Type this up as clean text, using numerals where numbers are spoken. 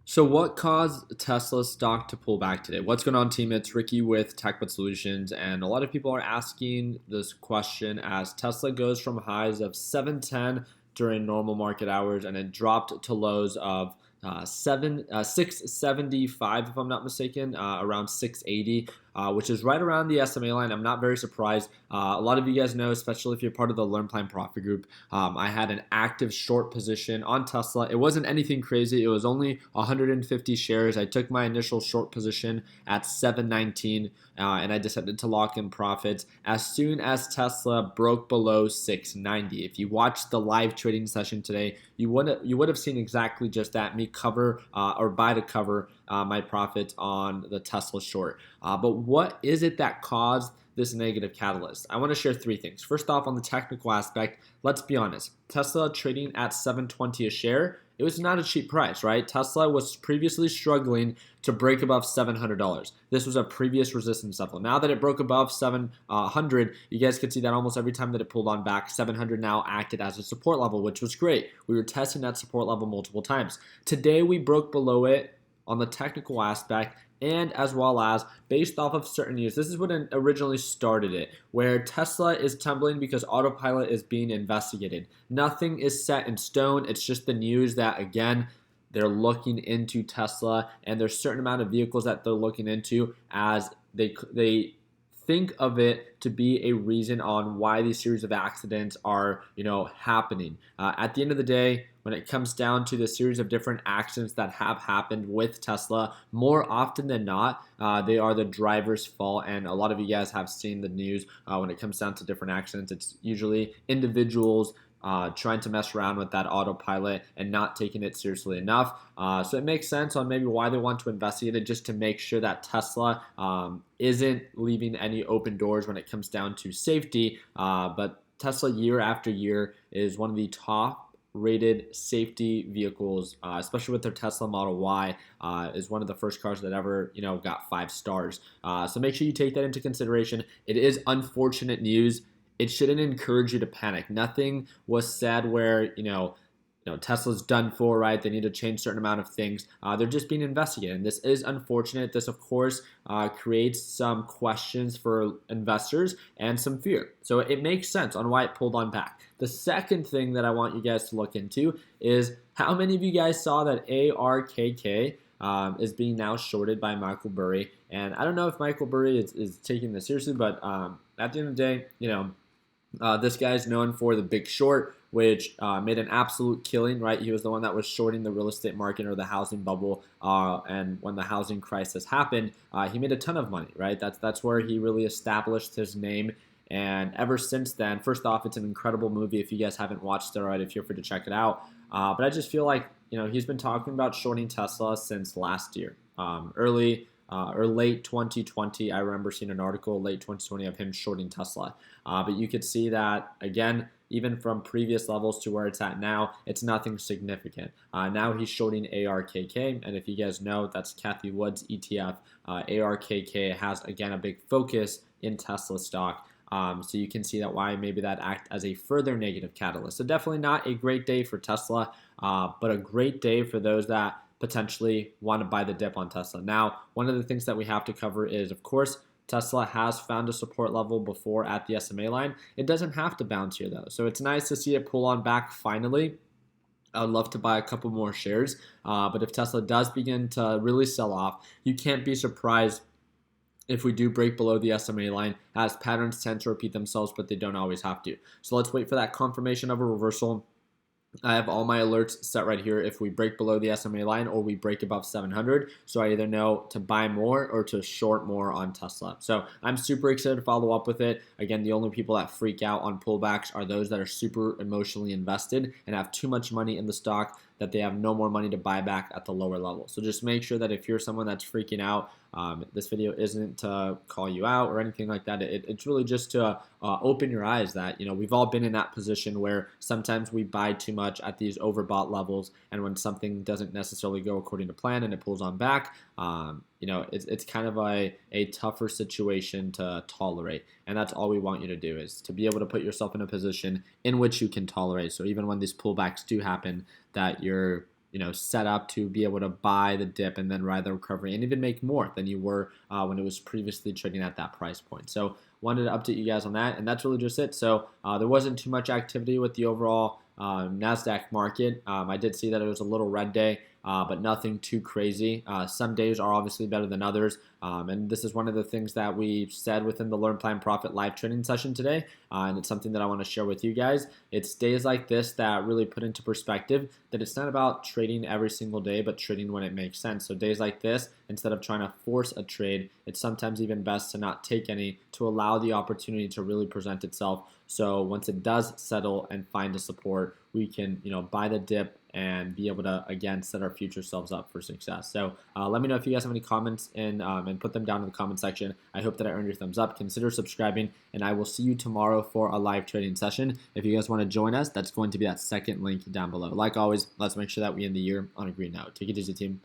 So what caused Tesla stock to pull back today? What's going on, team? It's Ricky with TechBit Solutions, and a lot of people are asking this question as Tesla goes from highs of 710 during normal market hours, and it dropped to lows of 675, if I'm not mistaken, around 680, which is right around the SMA line. I'm not very surprised. A lot of you guys know, especially if you're part of the Learn Plan Profit group, I had an active short position on Tesla. It wasn't anything crazy. It was only 150 shares. I took my initial short position at 719, and I decided to lock in profits as soon as Tesla broke below 690. If you watched the live trading session today, you would have seen exactly just that, me cover or buy to cover my profits on the Tesla short. But what is it that caused this negative catalyst? I want to share three things. First off, on the technical aspect, let's be honest. Tesla trading at 720 a share, it was not a cheap price, right? Tesla was previously struggling to break above $700. This was a previous resistance level. Now that it broke above 700, you guys can see that almost every time that it pulled on back, 700 now acted as a support level, which was great. We were testing that support level multiple times. Today, we broke below it on the technical aspect, and as well as based off of certain news. This is what originally started it, where Tesla is tumbling because Autopilot is being investigated. Nothing is set in stone. It's just the news that, again, they're looking into Tesla, and there's a certain amount of vehicles that they're looking into as they think of it to be a reason on why these series of accidents are, happening. At the end of the day, when it comes down to the series of different accidents that have happened with Tesla, more often than not, they are the driver's fault. And a lot of you guys have seen the news when it comes down to different accidents. It's usually individuals trying to mess around with that autopilot and not taking it seriously enough. So it makes sense on maybe why they want to investigate it, just to make sure that Tesla isn't leaving any open doors when it comes down to safety. But Tesla year after year is one of the top rated safety vehicles, especially with their Tesla Model Y, is one of the first cars that ever, got 5 stars. So make sure you take that into consideration. It is unfortunate news. It shouldn't encourage you to panic. Nothing was said where, Tesla's done for, right? They need to change a certain amount of things. They're just being investigated. And this is unfortunate. This, of course, creates some questions for investors and some fear. So it makes sense on why it pulled on back. The second thing that I want you guys to look into is how many of you guys saw that ARKK is being now shorted by Michael Burry. And I don't know if Michael Burry is taking this seriously, but at the end of the day, this guy's known for the Big Short, which made an absolute killing, right? He was the one that was shorting the real estate market or the housing bubble, and when the housing crisis happened, he made a ton of money, right? That's where he really established his name. And ever since then, first off, it's an incredible movie. If you guys haven't watched it already, feel free to check it out. But I just feel like, he's been talking about shorting Tesla since last year, early or late 2020. I remember seeing an article late 2020 of him shorting Tesla. But you could see that, again, even from previous levels to where it's at now, it's nothing significant. Now he's shorting ARKK, and if you guys know, that's Kathy Wood's ETF. ARKK has, again, a big focus in Tesla stock. So you can see that why maybe that act as a further negative catalyst. So definitely not a great day for Tesla, but a great day for those that potentially want to buy the dip on Tesla. Now, one of the things that we have to cover is, of course, Tesla has found a support level before at the SMA line. It doesn't have to bounce here, though. So it's nice to see it pull on back finally. I would love to buy a couple more shares. But if Tesla does begin to really sell off, you can't be surprised if we do break below the SMA line, as patterns tend to repeat themselves, but they don't always have to. So let's wait for that confirmation of a reversal. I have all my alerts set right here if we break below the SMA line or we break above 700. So I either know to buy more or to short more on Tesla. So I'm super excited to follow up with it. Again, the only people that freak out on pullbacks are those that are super emotionally invested and have too much money in the stock that they have no more money to buy back at the lower level. So just make sure that if you're someone that's freaking out, this video isn't to call you out or anything like that. It's really just to open your eyes that, we've all been in that position where sometimes we buy too much at these overbought levels, and when something doesn't necessarily go according to plan and it pulls on back, it's kind of a tougher situation to tolerate. And that's all we want you to do, is to be able to put yourself in a position in which you can tolerate. So even when these pullbacks do happen, that you're set up to be able to buy the dip and then ride the recovery and even make more than you were when it was previously trading at that price point. So wanted to update you guys on that, and that's really just it. So there wasn't too much activity with the overall NASDAQ market. I did see that it was a little red day, but nothing too crazy. Some days are obviously better than others, and this is one of the things that we said within the Learn Plan Profit live training session today, and it's something that I want to share with you guys. It's days like this that really put into perspective that it's not about trading every single day, but trading when it makes sense. So days like this, instead of trying to force a trade, it's sometimes even best to not take any, to allow the opportunity to really present itself. So once it does settle and find a support, we can, buy the dip and be able to, again, set our future selves up for success. So let me know if you guys have any comments and put them down in the comment section. I hope that I earned your thumbs up. Consider subscribing, and I will see you tomorrow for a live trading session. If you guys want to join us, that's going to be that second link down below. Like always, let's make sure that we end the year on a green note. Take it easy, team.